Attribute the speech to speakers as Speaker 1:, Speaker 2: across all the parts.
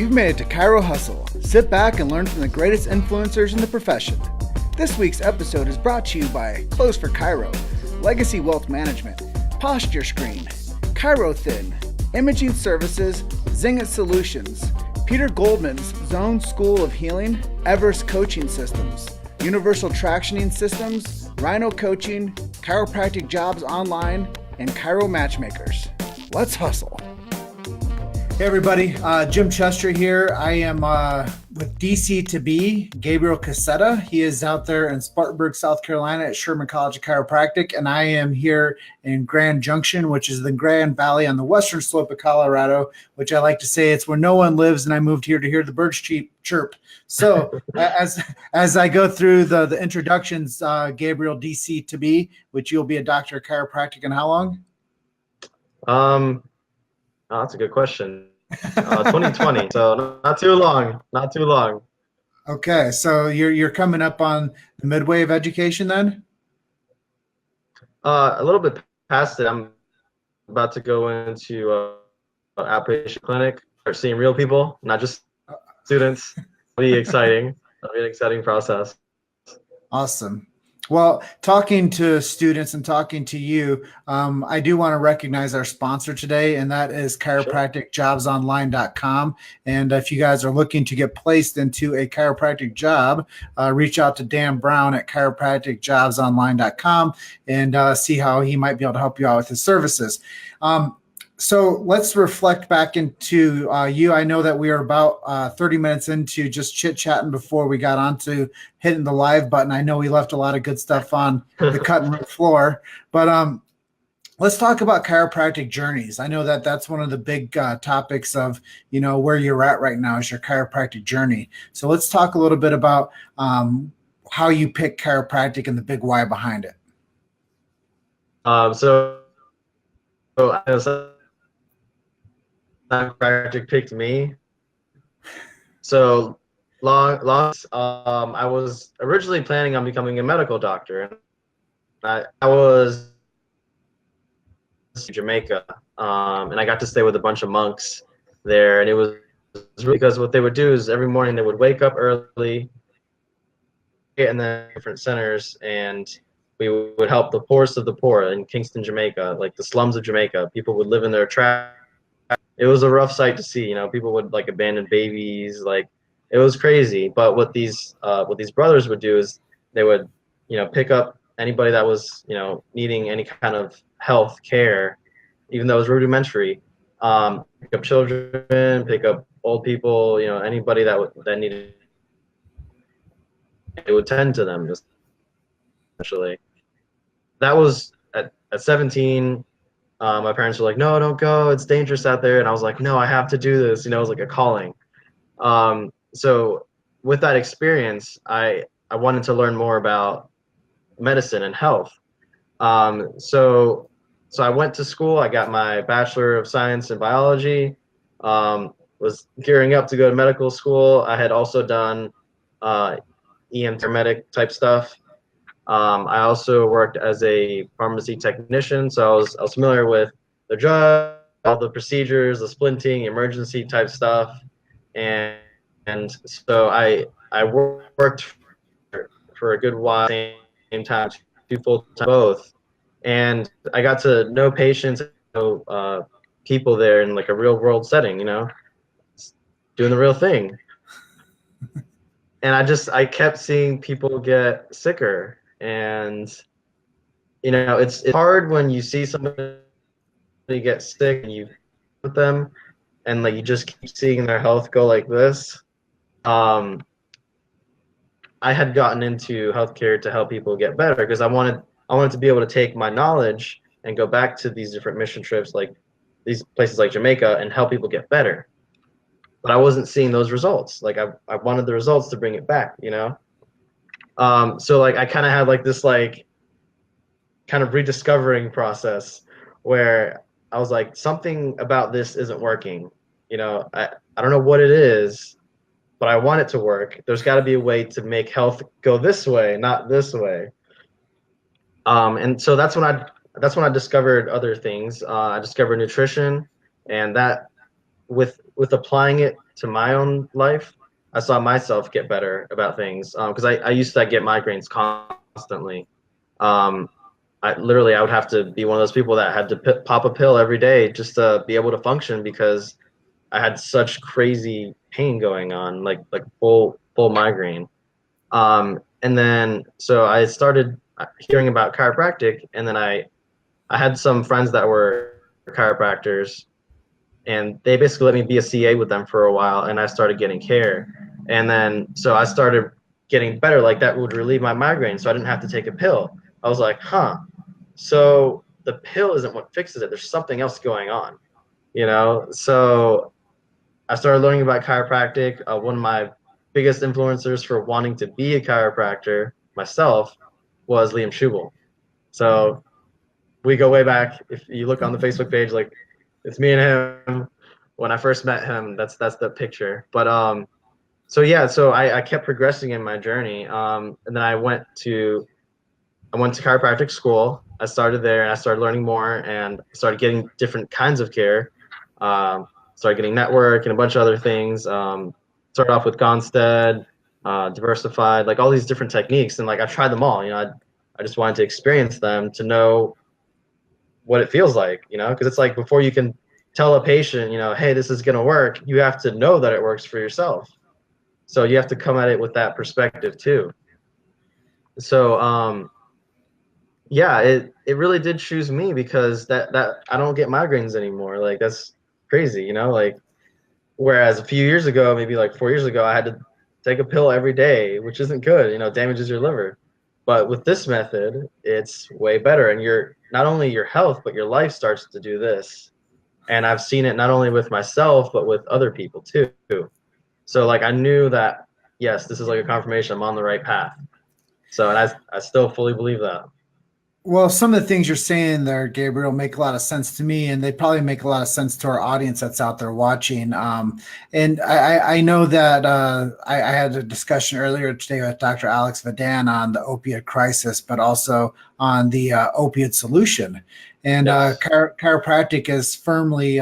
Speaker 1: You've made it to Chiro Hustle. Sit back and learn from the greatest influencers in the profession. This week's episode is brought to you by Clothes for Chiro, Legacy Wealth Management, Posture Screen, Chiro Thin, Imaging Services, Zingit Solutions, Peter Goldman's Zone School of Healing, Everest Coaching Systems, Universal Tractioning Systems, Rhino Coaching, Chiropractic Jobs Online, and Chiro Matchmakers. Let's hustle. Hey everybody, Jim Chester here. I am with DC to be, Gabriel Cassetta. He is out there in Spartanburg, South Carolina at Sherman College of Chiropractic, and I am here in Grand Junction, which is the Grand Valley on the western slope of Colorado, which I like to say it's where no one lives, and I moved here to hear the birds chirp. So as I go through the introductions, Gabriel, DC to be, which you'll be a doctor of chiropractic in how long?
Speaker 2: Oh, that's a good question. 2020, so not too long.
Speaker 1: Okay, so you're coming up on the midway of education then?
Speaker 2: A little bit past it. I'm about to go into an outpatient clinic, start seeing real people, not just students. It'll be exciting. It'll be an exciting process.
Speaker 1: Awesome. Well, talking to students and talking to you, I do want to recognize our sponsor today, and that is chiropracticjobsonline.com. And if you guys are looking to get placed into a chiropractic job, reach out to Dan Brown at chiropracticjobsonline.com and see how he might be able to help you out with his services. So let's reflect back into you. I know that we are about 30 minutes into just chit-chatting before we got onto hitting the live button. I know we left a lot of good stuff on the cutting room floor, but let's talk about chiropractic journeys. I know that that's one of the big topics of, where you're at right now is your chiropractic journey. So let's talk a little bit about how you pick chiropractic and the big why behind it.
Speaker 2: Chiropractic picked me. So long. I was originally planning on becoming a medical doctor. I was in Jamaica, and I got to stay with a bunch of monks there, and it was really because what they would do is every morning they would wake up early, and then different centers, and we would help the poorest of the poor in Kingston, Jamaica, like the slums of Jamaica. People would live in their trash. It was a rough sight to see. People would abandon babies. It was crazy. But what these brothers would do is they would, pick up anybody that was, needing any kind of health care, even though it was rudimentary. Pick up children, pick up old people, anybody that needed. It would tend to them, essentially. That was at 17. My parents were like, no, don't go. It's dangerous out there. And I was like, no, I have to do this. It was like a calling. So with that experience, I wanted to learn more about medicine and health. So I went to school. I got my Bachelor of Science in Biology, was gearing up to go to medical school. I had also done EM paramedic type stuff. I also worked as a pharmacy technician, so I was familiar with the drug, all the procedures, the splinting, emergency type stuff, and so I worked for a good while, same time, do full time both, and I got to know patients, people there in a real world setting, doing the real thing, and I kept seeing people get sicker. And it's hard when you see somebody get sick and you with them and you just keep seeing their health go like this. I had gotten into healthcare to help people get better because I wanted to be able to take my knowledge and go back to these different mission trips, like these places like Jamaica, and help people get better. But I wasn't seeing those results. I wanted the results to bring it back, So I kind of had this kind of rediscovering process where I was like, something about this isn't working. I don't know what it is, but I want it to work. There's got to be a way to make health go this way, not this way. And so that's when I discovered other things. I discovered nutrition, and that with applying it to my own life, I saw myself get better about things. Because I used to get migraines constantly. Um, I would have to be one of those people that had to pop a pill every day just to be able to function because I had such crazy pain going on, like full migraine. And then so I started hearing about chiropractic, and then I had some friends that were chiropractors, and they basically let me be a CA with them for a while, and I started getting care. And then so I started getting better, like that would relieve my migraine, so I didn't have to take a pill. I was like, huh. So the pill isn't what fixes it. There's something else going on, you know? So I started learning about chiropractic. One of my biggest influencers for wanting to be a chiropractor myself was Liam Schubel. So we go way back. If you look on the Facebook page, like it's me and him. When I first met him, that's the picture. But so yeah, so I kept progressing in my journey. And then I went to chiropractic school. I started there and I started learning more and started getting different kinds of care. Started getting network and a bunch of other things. Started off with Gonstead, diversified, like all these different techniques. And like I tried them all, you know, I just wanted to experience them to know what it feels like, you know, because it's like before you can tell a patient, you know, hey, this is going to work, you have to know that it works for yourself. So you have to come at it with that perspective too. So, yeah, it really did choose me because that I don't get migraines anymore. Like that's crazy, you know, like whereas a few years ago, maybe like 4 years ago, I had to take a pill every day, which isn't good, you know, damages your liver. But with this method, it's way better. And you're not only your health, but your life starts to do this. And I've seen it not only with myself, but with other people too. So like I knew that, yes, this is like a confirmation I'm on the right path. So, and I still fully believe that.
Speaker 1: Well, some of the things you're saying there, Gabriel, make a lot of sense to me, and they probably make a lot of sense to our audience that's out there watching. And I know that I had a discussion earlier today with Dr. Alex Vadan on the opiate crisis, but also on the opiate solution. And
Speaker 2: Yes.
Speaker 1: chiropractic is firmly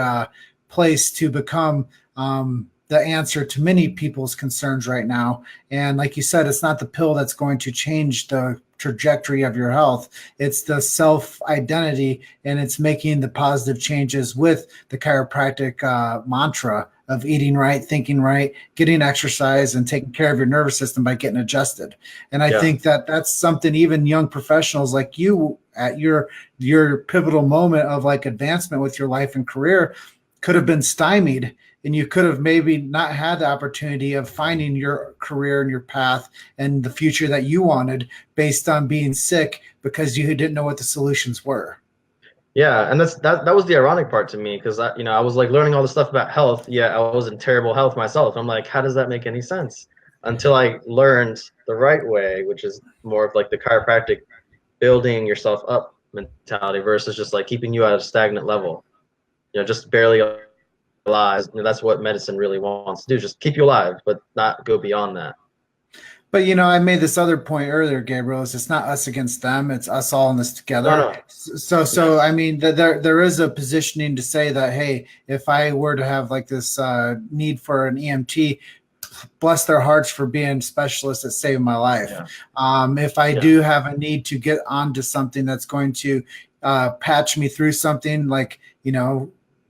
Speaker 1: placed to become the answer to many people's concerns right now. And like you said, it's not the pill that's going to change the trajectory of your health. It's the self identity, and it's making the positive changes with the chiropractic mantra of eating right, thinking right, getting exercise, and taking care of your nervous system by getting adjusted. And I
Speaker 2: Yeah.
Speaker 1: think that that's something even young professionals like you at your pivotal moment of like advancement with your life and career could have been stymied, and you could have maybe not had the opportunity of finding your career and your path and the future that you wanted based on being sick because you didn't know what the solutions were.
Speaker 2: Yeah, and that was the ironic part to me because you know I was like learning all this stuff about health. Yeah, I was in terrible health myself. I'm like, how does that make any sense? Until I learned the right way, which is more of like the chiropractic building yourself up mentality versus just like keeping you at a stagnant level. You know, just barely alive. You know, that's what medicine really wants to do, just keep you alive, but not go beyond that.
Speaker 1: But I made this other point earlier, Gabriel. Is it's not us against them; it's us all in this
Speaker 2: No,
Speaker 1: together.
Speaker 2: no.
Speaker 1: So I
Speaker 2: Yes.
Speaker 1: mean, there is a positioning to say that, hey, if I were to have like this need for an EMT, bless their hearts for being specialists that saved my life.
Speaker 2: Yeah.
Speaker 1: If I
Speaker 2: Yeah.
Speaker 1: do have a need to get onto something that's going to patch me through something like,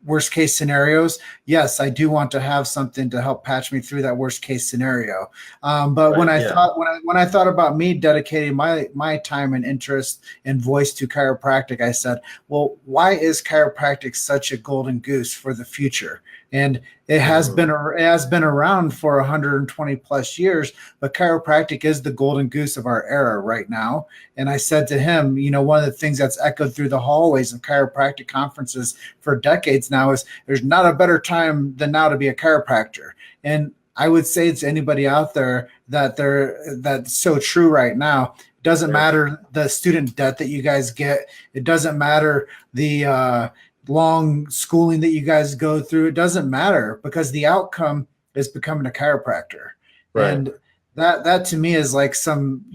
Speaker 1: worst case scenarios, yes, I do want to have something to help patch me through that worst case scenario. But
Speaker 2: Right. Yeah.
Speaker 1: when I thought about me dedicating my time and interest and voice to chiropractic, I said, well, why is chiropractic such a golden goose for the future? And it has
Speaker 2: Mm.
Speaker 1: been around for 120 plus years, but chiropractic is the golden goose of our era right now. And I said to him, one of the things that's echoed through the hallways of chiropractic conferences for decades now is there's not a better time than now to be a chiropractor. And I would say to anybody out there that's so true right now. It doesn't
Speaker 2: Right.
Speaker 1: matter the student debt that you guys get. It doesn't matter the long schooling that you guys go through. It doesn't matter because the outcome is becoming a chiropractor.
Speaker 2: Right.
Speaker 1: And That to me is like some,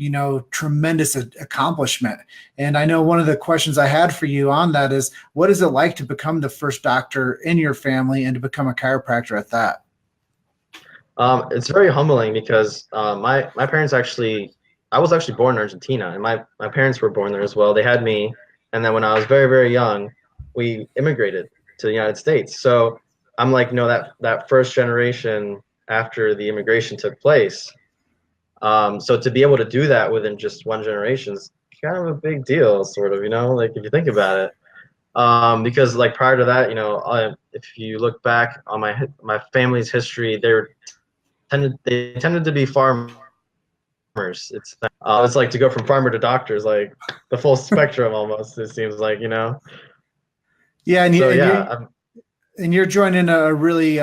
Speaker 1: tremendous accomplishment. And I know one of the questions I had for you on that is, what is it like to become the first doctor in your family and to become a chiropractor at that?
Speaker 2: It's very humbling because my parents actually, I was actually born in Argentina, and my parents were born there as well. They had me, and then when I was very, very young, we immigrated to the United States. So I'm like, that first generation after the immigration took place. So to be able to do that within just one generation is kind of a big deal, sort of, like if you think about it. Because like prior to that, if you look back on my family's history, they tended to be farmers. It's like to go from farmer to doctor is like the full spectrum almost. It seems like.
Speaker 1: Yeah,
Speaker 2: So yeah,
Speaker 1: and you're joining a really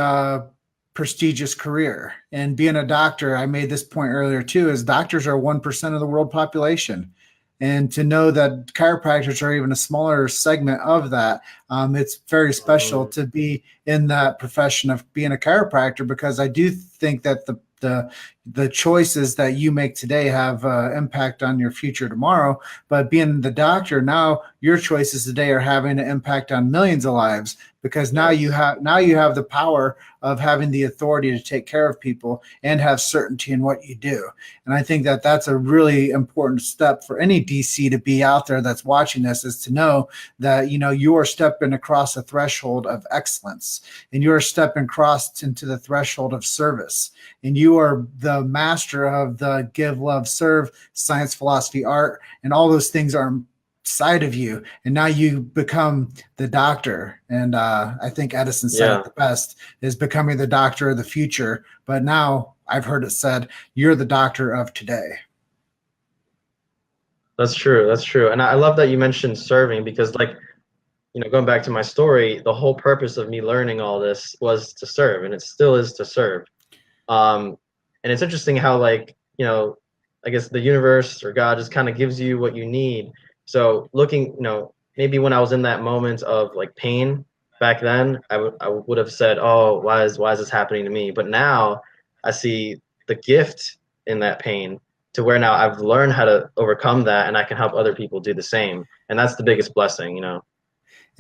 Speaker 1: prestigious career. And being a doctor, I made this point earlier too, is doctors are 1% of the world population. And to know that chiropractors are even a smaller segment of that, it's very special to be in that profession of being a chiropractor, because I do think that the choices that you make today have impact on your future tomorrow. But being the doctor now, your choices today are having an impact on millions of lives, because now you have the power of having the authority to take care of people and have certainty in what you do. And I think that that's a really important step for any DC to be out there that's watching this, is to know that you are stepping across a threshold of excellence, and you are stepping across into the threshold of service, and you are the master of the give, love, serve, science, philosophy, art, and all those things are side of you. And now you become the doctor. And I think Edison said it the best, is becoming the doctor of the future. But now I've heard it said, you're the doctor of today.
Speaker 2: That's true. That's true. And I love that you mentioned serving, because going back to my story, the whole purpose of me learning all this was to serve, and it still is to serve. And it's interesting how I guess the universe or God just kind of gives you what you need. So looking, maybe when I was in that moment of like pain back then, I would have said, oh, why is this happening to me? But now I see the gift in that pain, to where now I've learned how to overcome that, and I can help other people do the same. And that's the biggest blessing.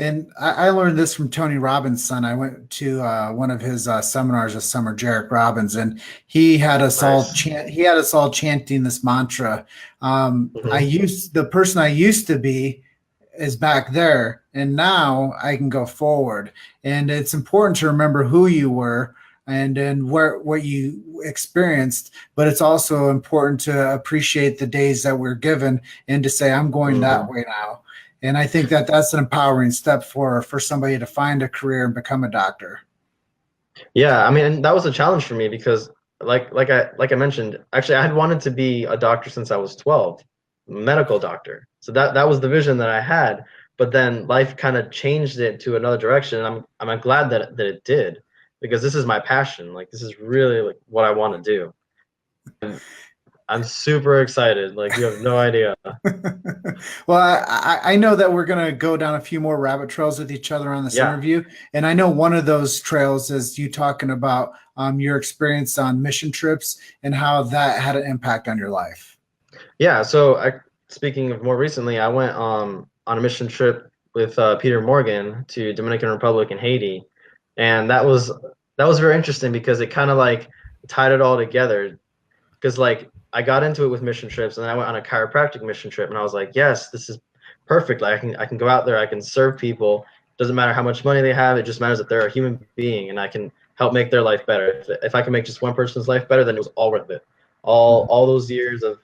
Speaker 1: And I learned this from Tony Robbins' son. I went to one of his seminars this summer, Jarek Robbins, and he had us all chanting this mantra. The person I used to be is back there, and now I can go forward. And it's important to remember who you were and what you experienced, but it's also important to appreciate the days that we're given and to say, I'm going that way now. And I think that that's an empowering step for somebody to find a career and become a doctor.
Speaker 2: Yeah, I mean, that was a challenge for me, because like I mentioned, actually I had wanted to be a doctor since I was 12, medical doctor. So that was the vision that I had, but then life kind of changed it to another direction. And I'm glad that it did, because this is my passion. Like, this is really like what I want to do. And I'm super excited. Like, you have no idea.
Speaker 1: Well, I know that we're going to go down a few more rabbit trails with each other on this interview. And I know one of those trails is you talking about your experience on mission trips and how that had an impact on your life.
Speaker 2: Yeah. So speaking of more recently, I went on a mission trip with Peter Morgan to Dominican Republic and Haiti. And that was very interesting, because it kind of like tied it all together. Because like I got into it with mission trips, and then I went on a chiropractic mission trip, and I was like, yes, this is perfect. Like I can go out there, I can serve people. Doesn't matter how much money they have. It just matters that they're a human being, and I can help make their life better. If I can make just one person's life better, then it was all worth it. All those years of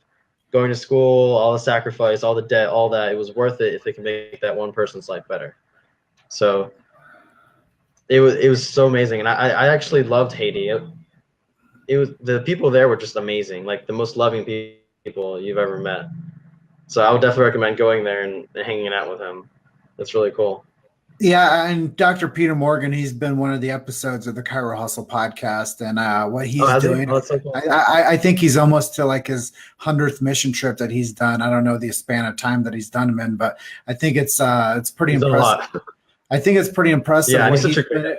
Speaker 2: going to school, all the sacrifice, all the debt, all that, it was worth it if it can make that one person's life better. So it was so amazing, and I actually loved Haiti. It was, the people there were just amazing, like the most loving people you've ever met. So I would definitely recommend going there and hanging out with him. That's really cool.
Speaker 1: Yeah, and Dr. Peter Morgan, he's been one of the episodes of the Chiro Hustle podcast, and what he's doing.
Speaker 2: Oh, that's so cool.
Speaker 1: I think he's almost to like his 100th mission trip that he's done. I don't know the span of time that he's done them in, but I think it's pretty impressive. I think it's pretty impressive.
Speaker 2: Yeah, he's such a great.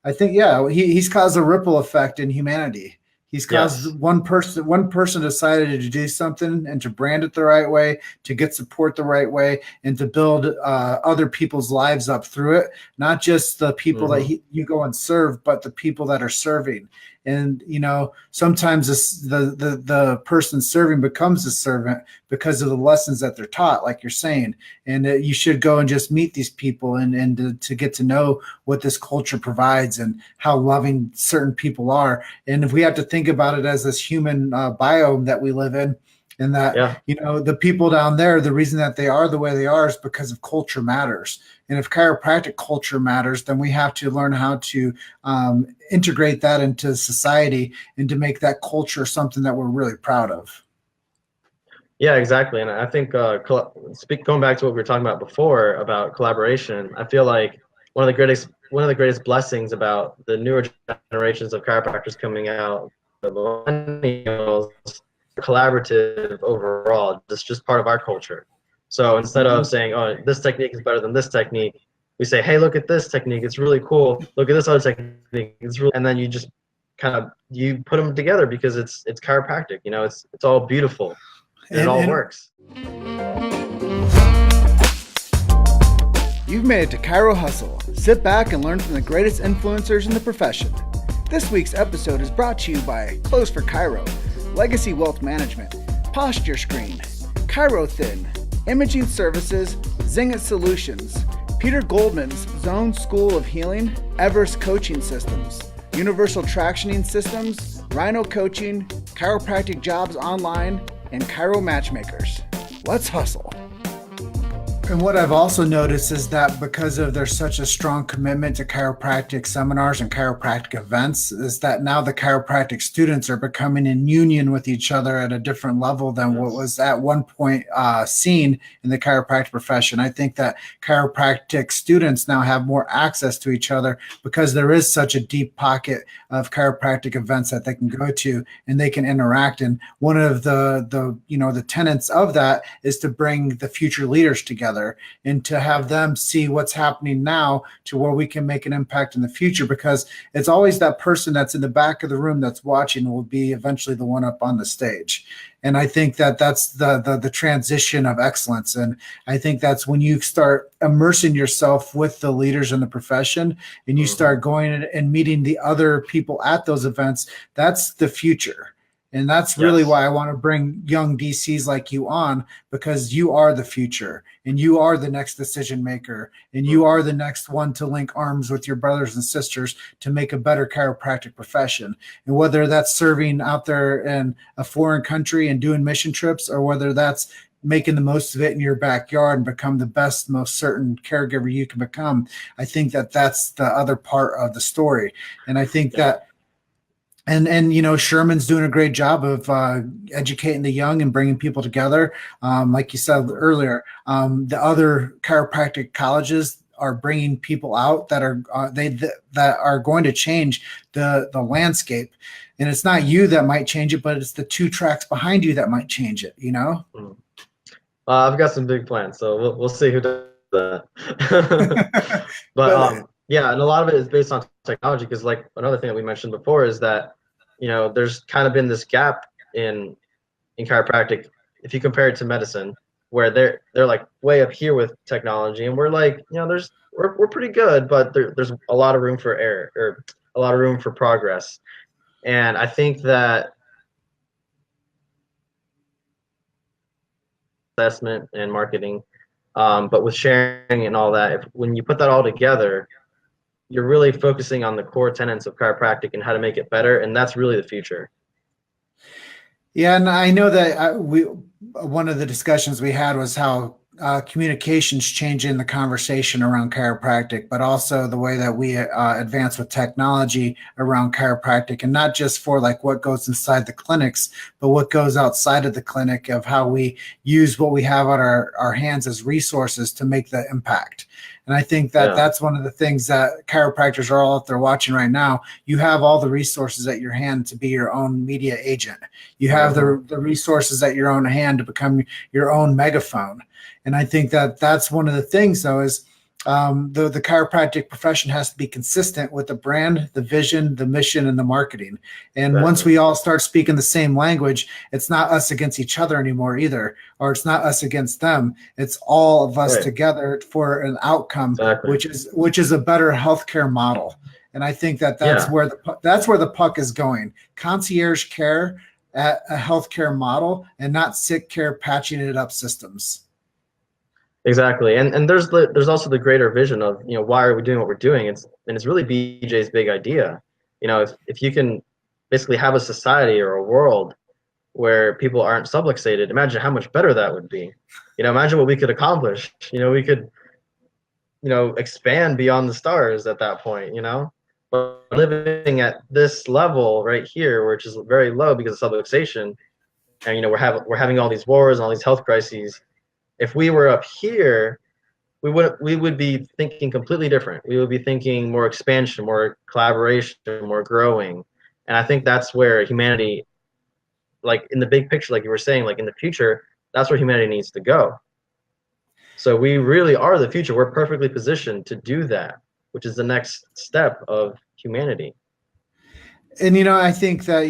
Speaker 1: I think, he's caused a ripple effect in humanity. He's
Speaker 2: Yes.
Speaker 1: caused one person decided to do something and to brand it the right way, to get support the right way, and to build other people's lives up through it. Not just the people that
Speaker 2: Hmm.
Speaker 1: you go and serve, but the people that are serving. And sometimes the person serving becomes a servant because of the lessons that they're taught, like you're saying. And you should go and just meet these people and to get to know what this culture provides and how loving certain people are. And if we have to think about it as this human biome that we live in, and that
Speaker 2: Yeah.
Speaker 1: the people down there, the reason that they are the way they are is because of culture matters. And if chiropractic culture matters, then we have to learn how to integrate that into society and to make that culture something that we're really proud of.
Speaker 2: Yeah, exactly. And I think going back to what we were talking about before about collaboration, I feel like one of the greatest blessings about the newer generations of chiropractors coming out, the millennials, collaborative overall, just part of our culture. So instead of
Speaker 1: Mhm.
Speaker 2: saying, "Oh, this technique is better than this technique," we say, "Hey, look at this technique; it's really cool. Look at this other technique; it's really," and then you just kind of you put them together because it's chiropractic. It's all beautiful and it all
Speaker 1: And
Speaker 2: works.
Speaker 1: you've made it to Chiro Hustle. Sit back and learn from the greatest influencers in the profession. This week's episode is brought to you by Close for Chiro, Legacy Wealth Management, Posture Screen, Chiro Thin, Imaging Services, Zingit Solutions, Peter Goldman's Zone School of Healing, Everest Coaching Systems, Universal Tractioning Systems, Rhino Coaching, Chiropractic Jobs Online, and Chiro Matchmakers. Let's hustle. And what I've also noticed is that because of there's such a strong commitment to chiropractic seminars and chiropractic events, is that now the chiropractic students are becoming in union with each other at a different level than what
Speaker 2: Yes.
Speaker 1: was at one point seen in the chiropractic profession. I think that chiropractic students now have more access to each other because there is such a deep pocket of chiropractic events that they can go to and they can interact. And one of the tenets of that is to bring the future leaders together and to have them see what's happening now to where we can make an impact in the future, because it's always that person that's in the back of the room that's watching will be eventually the one up on the stage. And I think that that's the transition of excellence. And I think that's when you start immersing yourself with the leaders in the profession and you
Speaker 2: Hmm.
Speaker 1: start going and meeting the other people at those events, that's the future. And that's really
Speaker 2: Yes.
Speaker 1: why I want to bring young DCs like you on, because you are the future and you are the next decision maker and you
Speaker 2: Hmm.
Speaker 1: are the next one to link arms with your brothers and sisters to make a better chiropractic profession. And whether that's serving out there in a foreign country and doing mission trips, or whether that's making the most of it in your backyard and become the best, most certain caregiver you can become, I think that that's the other part of the story. And I think
Speaker 2: Yeah.
Speaker 1: that Sherman's doing a great job of educating the young and bringing people together. Like you said
Speaker 2: Hmm.
Speaker 1: earlier, the other chiropractic colleges are bringing people out that are that are going to change the landscape. And it's not you that might change it, but it's the two tracks behind you that might change it.
Speaker 2: Hmm. I've got some big plans, so we'll see who does that. But
Speaker 1: But
Speaker 2: yeah, and a lot of it is based on technology because, like, another thing that we mentioned before is that there's kind of been this gap in chiropractic if you compare it to medicine, where they're like way up here with technology, and we're like, we're pretty good, but there's a lot of room for error or a lot of room for progress. And I think that assessment and marketing, but with sharing and all that, when you put that all together, you're really focusing on the core tenets of chiropractic and how to make it better, and that's really the future.
Speaker 1: yeah, and I know that we one of the discussions we had was how communications changing the conversation around chiropractic, but also the way that we advance with technology around chiropractic, and not just for like what goes inside the clinics, but what goes outside of the clinic, of how we use what we have on our hands as resources to make the impact. And I think that
Speaker 2: Yeah.
Speaker 1: that's one of the things that chiropractors are all out there watching right now. You have all the resources at your hand to be your own media agent. You have
Speaker 2: Hmm.
Speaker 1: the resources at your own hand to become your own megaphone. And I think that that's one of the things, though, is the chiropractic profession has to be consistent with the brand, the vision, the mission, and the marketing. And once we all start speaking the same language, it's not us against each other anymore either, or it's not us against them. It's all of us together for an outcome, which is a better healthcare model. And I think that's where the puck is going. Concierge care at a healthcare model, and not sick care patching it up systems.
Speaker 2: Exactly. And there's also the greater vision of, why are we doing what we're doing? It's really BJ's big idea. If you can basically have a society or a world where people aren't subluxated, imagine how much better that would be. Imagine what we could accomplish. We could, expand beyond the stars at that point, But living at this level right here, which is very low because of subluxation, and we're having all these wars and all these health crises. If we were up here, we would be thinking completely different. We would be thinking more expansion, more collaboration, more growing. And I think that's where humanity, like in the big picture, like you were saying, like in the future, that's where humanity needs to go. So we really are the future. We're perfectly positioned to do that, which is the next step of humanity.
Speaker 1: And, I think that,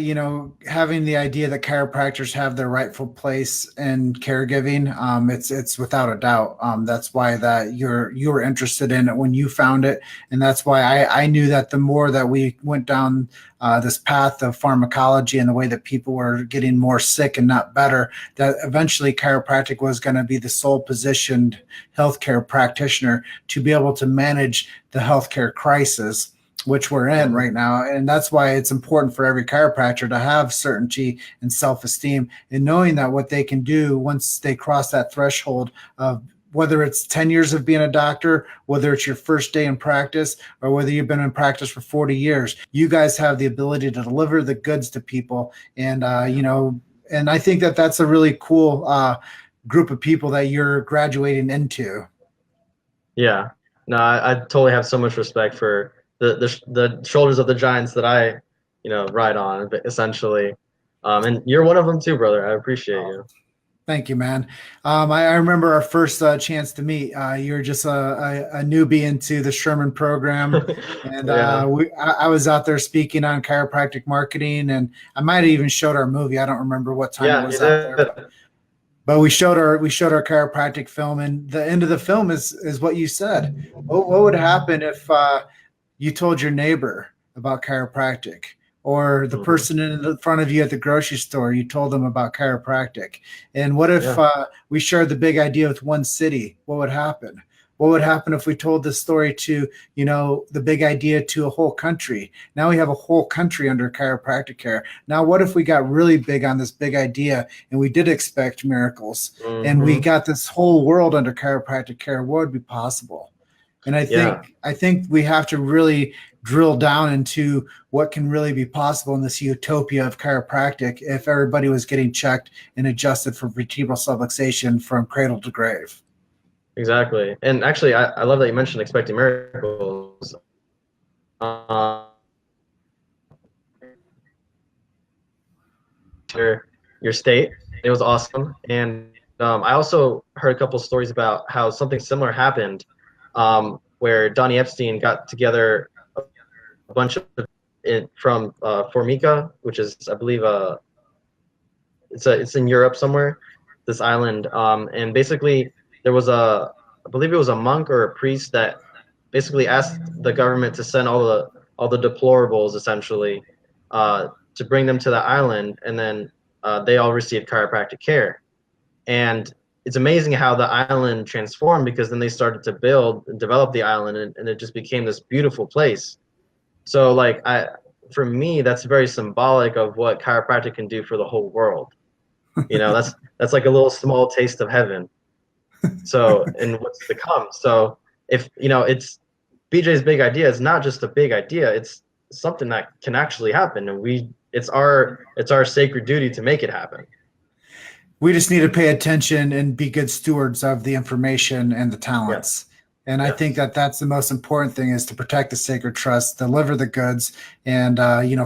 Speaker 1: having the idea that chiropractors have their rightful place in caregiving, it's without a doubt. That's why that you were interested in it when you found it. And that's why I knew that the more that we went down this path of pharmacology and the way that people were getting more sick and not better, that eventually chiropractic was going to be the sole positioned healthcare practitioner to be able to manage the healthcare crisis, which we're in right now. And that's why it's important for every chiropractor to have certainty and self-esteem, and knowing that what they can do once they cross that threshold of whether it's 10 years of being a doctor, whether it's your first day in practice, or whether you've been in practice for 40 years, you guys have the ability to deliver the goods to people. And, and I think that that's a really cool group of people that you're graduating into.
Speaker 2: Yeah, no, I totally have so much respect for the shoulders of the giants that I, ride on, essentially. And you're one of them too, brother. I appreciate you.
Speaker 1: Thank you, man. I remember our first chance to meet. You were just a newbie into the Sherman program. And I was out there speaking on chiropractic marketing, and I might have even showed our movie. I don't remember what time it was out there. But we showed our chiropractic film, and the end of the film is what you said. What would happen if you told your neighbor about chiropractic, or the person in front of you at the grocery store, you told them about chiropractic? And what if we shared the big idea with one city? What would happen? What would happen if we told this story to, the big idea to a whole country? Now we have a whole country under chiropractic care. Now, what if we got really big on this big idea and we did expect miracles, and we got this whole world under chiropractic care? What would be possible? And I think we have to really drill down into what can really be possible in this utopia of chiropractic if everybody was getting checked and adjusted for vertebral subluxation from cradle to grave.
Speaker 2: Exactly. And actually, I love that you mentioned expecting miracles. Your state, it was awesome. And I also heard a couple stories about how something similar happened, where Donnie Epstein got together a bunch of it from Formica, which is, I believe, it's in Europe somewhere, this island, and basically there was I believe it was a monk or a priest that basically asked the government to send all the deplorables essentially to bring them to the island, and then they all received chiropractic care. And it's amazing how the island transformed, because then they started to build and develop the island, and it just became this beautiful place. So for me, that's very symbolic of what chiropractic can do for the whole world. That's like a little small taste of heaven. So, and what's to come. So if, it's BJ's big idea is not just a big idea, it's something that can actually happen. And it's our sacred duty to make it happen.
Speaker 1: We just need to pay attention and be good stewards of the information and the talents. And I think
Speaker 2: Yes.
Speaker 1: that that's the most important thing, is to protect the sacred trust, deliver the goods, and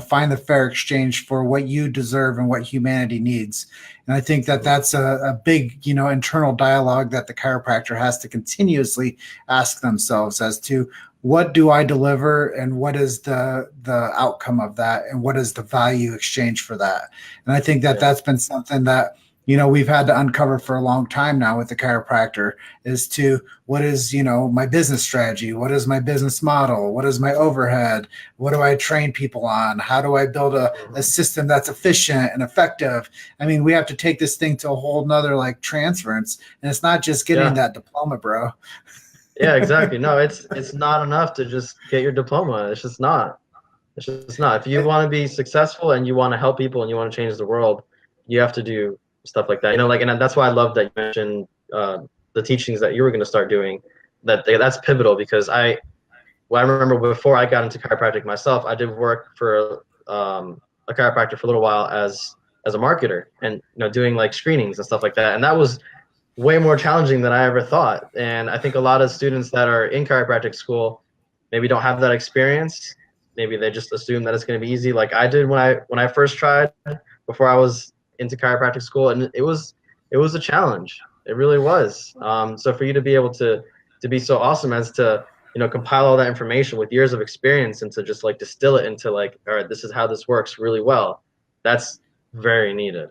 Speaker 1: find the fair exchange for what you deserve and what humanity needs. And I think that
Speaker 2: Hmm.
Speaker 1: that's a big, internal dialogue that the chiropractor has to continuously ask themselves as to, what do I deliver, and what is the outcome of that, and what is the value exchange for that. And I think that
Speaker 2: Yeah.
Speaker 1: that's been something that we've had to uncover for a long time now with the chiropractor, is to, what is my business strategy, what is my business model, what is my overhead, what do I train people on, how do I build a
Speaker 2: Hmm.
Speaker 1: system that's efficient and effective. I mean, we have to take this thing to a whole nother like transference, and it's not just getting
Speaker 2: Yeah.
Speaker 1: that diploma, bro.
Speaker 2: Yeah, exactly. No, it's not enough to just get your diploma. It's just not. It's just not. If you want to be successful and you want to help people and you want to change the world, you have to do stuff like that. Like, and that's why I love that you mentioned the teachings that you were going to start doing. That's pivotal because well, I remember before I got into chiropractic myself, I did work for a chiropractor for a little while as a marketer and doing like screenings and stuff like that. And that was way more challenging than I ever thought. And I think a lot of students that are in chiropractic school maybe don't have that experience. Maybe they just assume that it's going to be easy, like I did when I first tried before I was into chiropractic school, and it was a challenge. It really was. So for you to be able to be so awesome as to compile all that information with years of experience and to just like distill it into like, all right, this is how this works really well. That's very needed.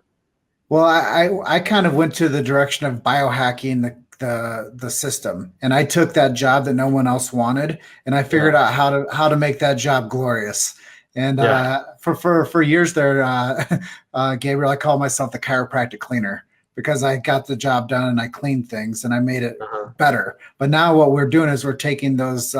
Speaker 1: Well, I kind of went to the direction of biohacking the system, and I took that job that no one else wanted, and I figured
Speaker 2: Yeah.
Speaker 1: out how to make that job glorious. And
Speaker 2: Yeah.
Speaker 1: for years there, Gabriel, I called myself the chiropractic cleaner, because I got the job done and I cleaned things and I made it
Speaker 2: Uh-huh.
Speaker 1: better. But now what we're doing is we're taking those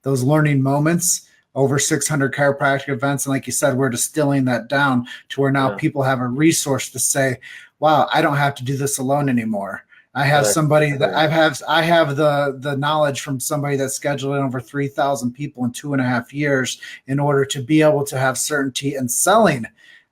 Speaker 1: learning moments, over 600 chiropractic events, and like you said, we're distilling that down to where now
Speaker 2: Yeah.
Speaker 1: people have a resource to say, wow, I don't have to do this alone anymore. I have
Speaker 2: That
Speaker 1: somebody that
Speaker 2: experience.
Speaker 1: I have the knowledge from somebody that scheduled in over 3,000 people in 2.5 years in order to be able to have certainty in selling.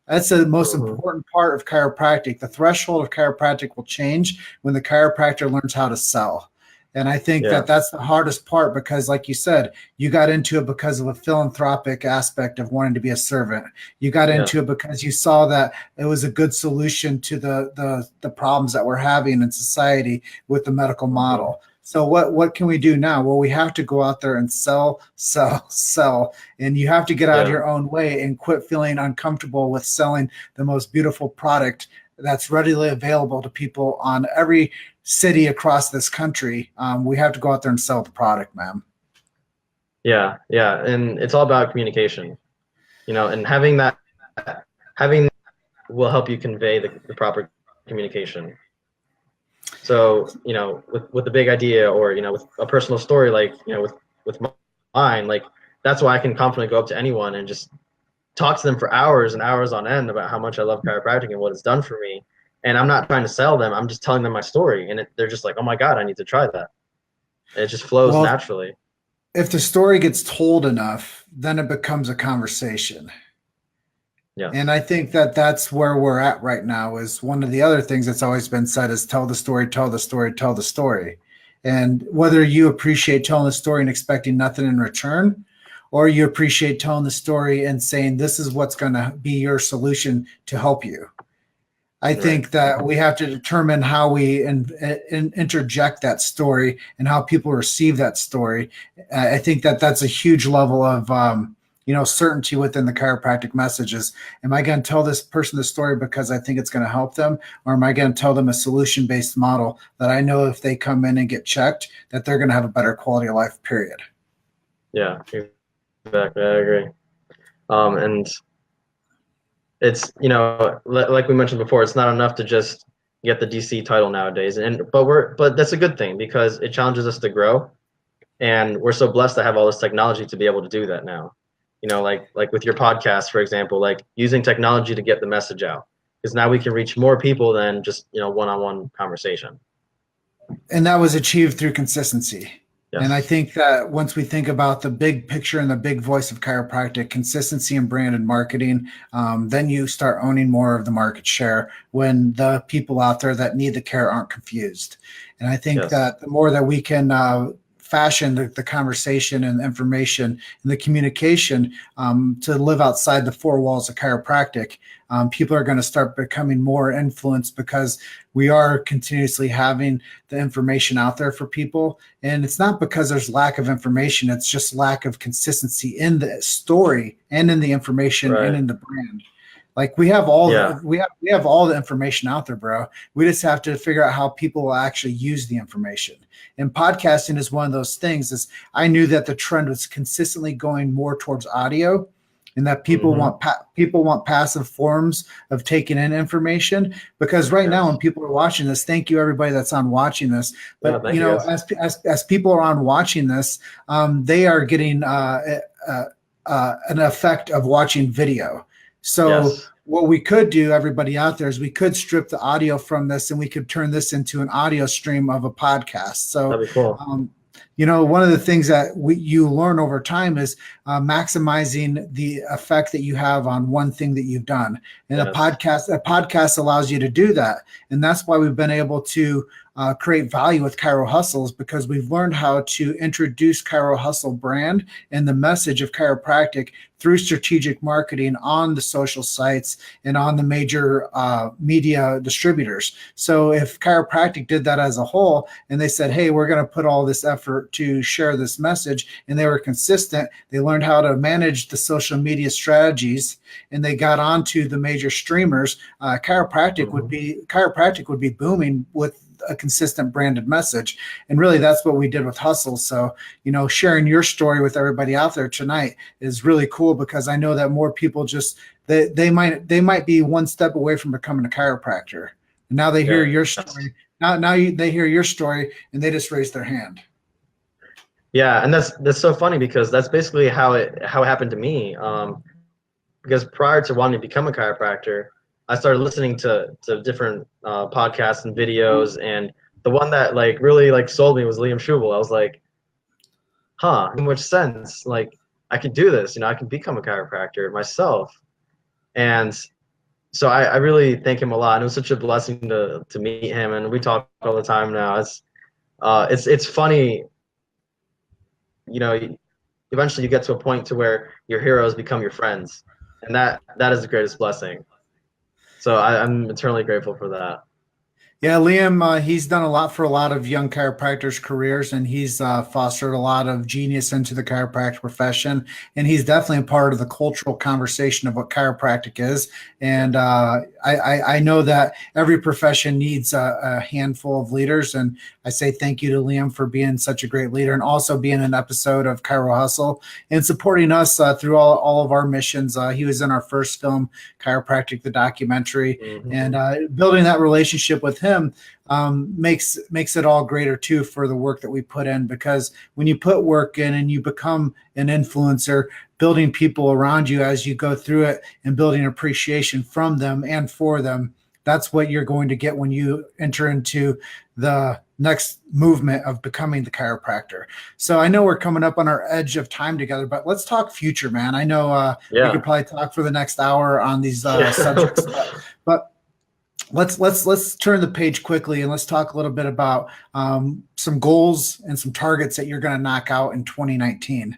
Speaker 1: That's the most
Speaker 2: Hmm.
Speaker 1: important part of chiropractic. The threshold of chiropractic will change when the chiropractor learns how to sell. And I think that
Speaker 2: Yeah.
Speaker 1: that's the hardest part, because, like you said, you got into it because of a philanthropic aspect of wanting to be a servant. You got
Speaker 2: Yeah.
Speaker 1: into it because you saw that it was a good solution to the problems that we're having in society with the medical
Speaker 2: Hmm.
Speaker 1: model. So what can we do now? Well, we have to go out there and sell, sell, sell, and you have to get out of
Speaker 2: Yeah.
Speaker 1: your own way and quit feeling uncomfortable with selling the most beautiful product that's readily available to people on every city across this country. We have to go out there and sell the product, man.
Speaker 2: Yeah. Yeah. And it's all about communication, and having will help you convey the proper communication. So, with the big idea or, with a personal story, like, with mine, like that's why I can confidently go up to anyone and just talk to them for hours and hours on end about how much I love chiropractic and what it's done for me. And I'm not trying to sell them. I'm just telling them my story. And they're just like, oh my God, I need to try that. And it just flows
Speaker 1: Well,
Speaker 2: naturally.
Speaker 1: if the story gets told enough, then it becomes a conversation. And
Speaker 2: Yes.
Speaker 1: I think that that's where we're at right now. Is one of the other things that's always been said is, tell the story, tell the story, tell the story. And whether you appreciate telling the story and expecting nothing in return, or you appreciate telling the story and saying, this is what's going to be your solution to help you. I
Speaker 2: Right.
Speaker 1: think that we have to determine how we interject that story and how people receive that story. I think that that's a huge level of certainty within the chiropractic messages. Am I going to tell this person the story because I think it's going to help them, or am I going to tell them a solution based model that I know if they come in and get checked, that they're going to have a better quality of life? Period.
Speaker 2: Yeah. Exactly. I agree. And it's like we mentioned before, it's not enough to just get the DC title nowadays, but that's a good thing because it challenges us to grow, and we're so blessed to have all this technology to be able to do that now. Like with your podcast, for example, like using technology to get the message out, because now we can reach more people than just one-on-one conversation.
Speaker 1: And that was achieved through consistency. And I
Speaker 2: Yes.
Speaker 1: think that once we think about the big picture and the big voice of chiropractic, consistency and brand and marketing, then you start owning more of the market share when the people out there that need the care aren't confused. And I think
Speaker 2: Yes.
Speaker 1: that the more that we can fashion the conversation and the information and the communication to live outside the four walls of chiropractic. People are going to start becoming more influenced because we are continuously having the information out there for people. And it's not because there's lack of information. It's just lack of consistency in the story and in the information and in the brand. Like we have all we have all the information out there, bro. We just have to figure out how people will actually use the information. And podcasting is one of those things. Is I knew that the trend was consistently going more towards audio, and that people want passive forms of taking in information. Because right now, when people are watching this, thank you everybody that's on watching this. But as people are on watching this, they are getting an effect of watching video. So what we could do, everybody out there, is we could strip the audio from this and we could turn this into an audio stream of a podcast. So
Speaker 2: that'd be cool.
Speaker 1: One of the things that you learn over time is maximizing the effect that you have on one thing that you've done. And a podcast allows you to do that. And that's why we've been able to create value with Chiro Hustles, because we've learned how to introduce Chiro Hustle brand and the message of chiropractic through strategic marketing on the social sites and on the major media distributors. So if chiropractic did that as a whole and they said, hey, we're going to put all this effort to share this message, and they were consistent, they learned how to manage the social media strategies, and they got onto the major streamers, chiropractic would be booming with a consistent branded message. And really that's what we did with Hustle. So, sharing your story with everybody out there tonight is really cool, because I know that more people they might be one step away from becoming a chiropractor. And now they hear your story. They hear your story and they just raise their hand.
Speaker 2: Yeah. And that's so funny, because that's basically how it happened to me. Because prior to wanting to become a chiropractor, I started listening to different podcasts and videos, and the one that really sold me was Liam Schubel. I was like, in which sense? Like, I could do this, I can become a chiropractor myself. And so I really thank him a lot. And it was such a blessing to meet him, and we talk all the time now. It's funny, eventually you get to a point to where your heroes become your friends, and that is the greatest blessing. So I'm eternally grateful for that.
Speaker 1: Yeah, Liam, he's done a lot for a lot of young chiropractors' careers, and he's fostered a lot of genius into the chiropractic profession. And he's definitely a part of the cultural conversation of what chiropractic is. And I know that every profession needs a handful of leaders. And I say thank you to Liam for being such a great leader, and also being an episode of Chiro Hustle and supporting us through all of our missions. He was in our first film, Chiropractic, the documentary, and building that relationship with him makes it all greater too for the work that we put in. Because when you put work in and you become an influencer, building people around you as you go through it and building appreciation from them and for them, that's what you're going to get when you enter into the next movement of becoming the chiropractor. So I know we're coming up on our edge of time together, but let's talk future, man. I know we could probably talk for the next hour on these subjects, but let's turn the page quickly and let's talk a little bit about some goals and some targets that you're going to knock out in 2019.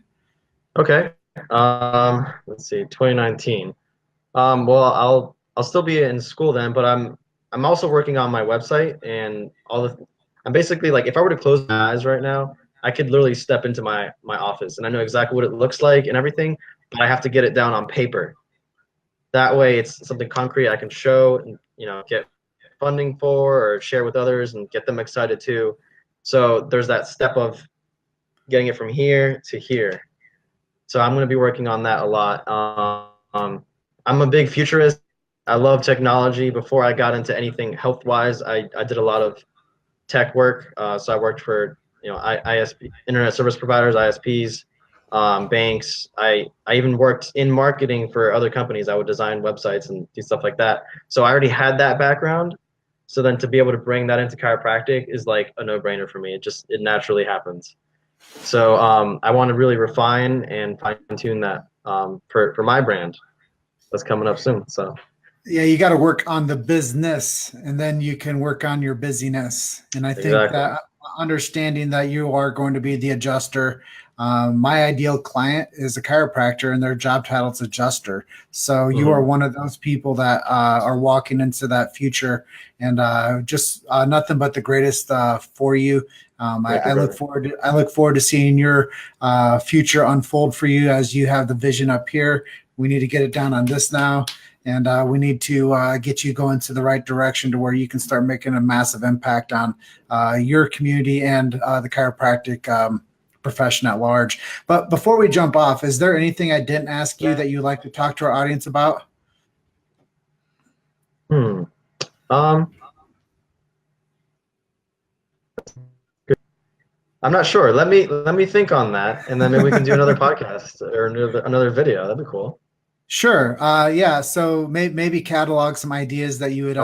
Speaker 2: Okay. Let's see, 2019. Well, I'll still be in school then, but I'm also working on my website and I'm basically if I were to close my eyes right now, I could literally step into my office and I know exactly what it looks like and everything, but I have to get it down on paper. That way it's something concrete I can show and, get funding for or share with others and get them excited too. So there's that step of getting it from here to here. So I'm going to be working on that a lot. I'm a big futurist. I love technology. Before I got into anything health-wise, I did a lot of tech work. So I worked for ISP, internet service providers, ISPs, banks. I even worked in marketing for other companies. I would design websites and do stuff like that. So I already had that background. So then to be able to bring that into chiropractic is like a no-brainer for me. It naturally happens. So I want to really refine and fine-tune that for my brand that's coming up soon. So
Speaker 1: yeah, you got to work on the business and then you can work on your busyness. And I think that understanding that you are going to be the adjuster. My ideal client is a chiropractor and their job title is adjuster. So you are one of those people that are walking into that future, and just nothing but the greatest for you. I look forward to seeing your future unfold for you as you have the vision up here. We need to get it down on this now. And we need to get you going to the right direction to where you can start making a massive impact on your community and the chiropractic profession at large. But before we jump off, is there anything I didn't ask you that you'd like to talk to our audience about?
Speaker 2: I'm not sure. Let me think on that, and then maybe we can do another podcast or another video. That'd be cool.
Speaker 1: Sure. Yeah. So maybe catalog some ideas that you would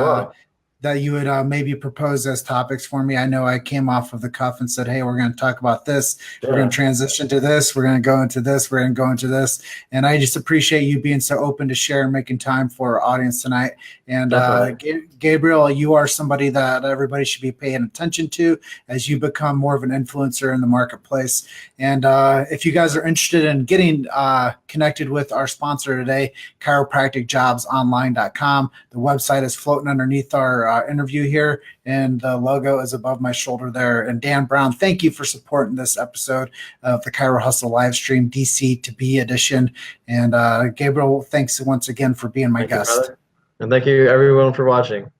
Speaker 1: maybe propose as topics for me. I know I came off of the cuff and said, hey, we're going to talk about this. Yeah. We're going to transition to this. We're going to go into this. We're going to go into this. And I just appreciate you being so open to share and making time for our audience tonight. And Gabriel, you are somebody that everybody should be paying attention to as you become more of an influencer in the marketplace. And if you guys are interested in getting connected with our sponsor today, chiropracticjobsonline.com, the website is floating underneath our interview here, and the logo is above my shoulder there. And Dan Brown, thank you for supporting this episode of the Chiro Hustle live stream DC to be edition. And Gabriel, thanks once again for being my guest.
Speaker 2: And thank you everyone for watching.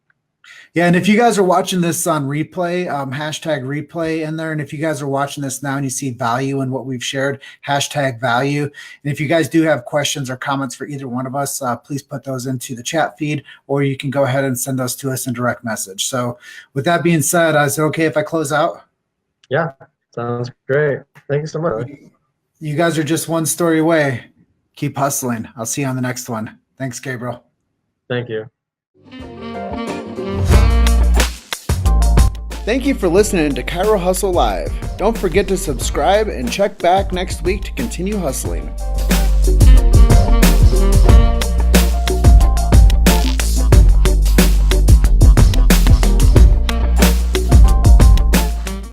Speaker 1: Yeah, and if you guys are watching this on replay, hashtag replay in there. And if you guys are watching this now and you see value in what we've shared, hashtag value. And if you guys do have questions or comments for either one of us, please put those into the chat feed, or you can go ahead and send those to us in direct message. So with that being said, is it okay if I close out?
Speaker 2: Yeah, sounds great. Thank you so much.
Speaker 1: You guys are just one story away. Keep hustling. I'll see you on the next one. Thanks, Gabriel.
Speaker 2: Thank you.
Speaker 1: Thank you for listening to Chiro Hustle Live. Don't forget to subscribe and check back next week to continue hustling.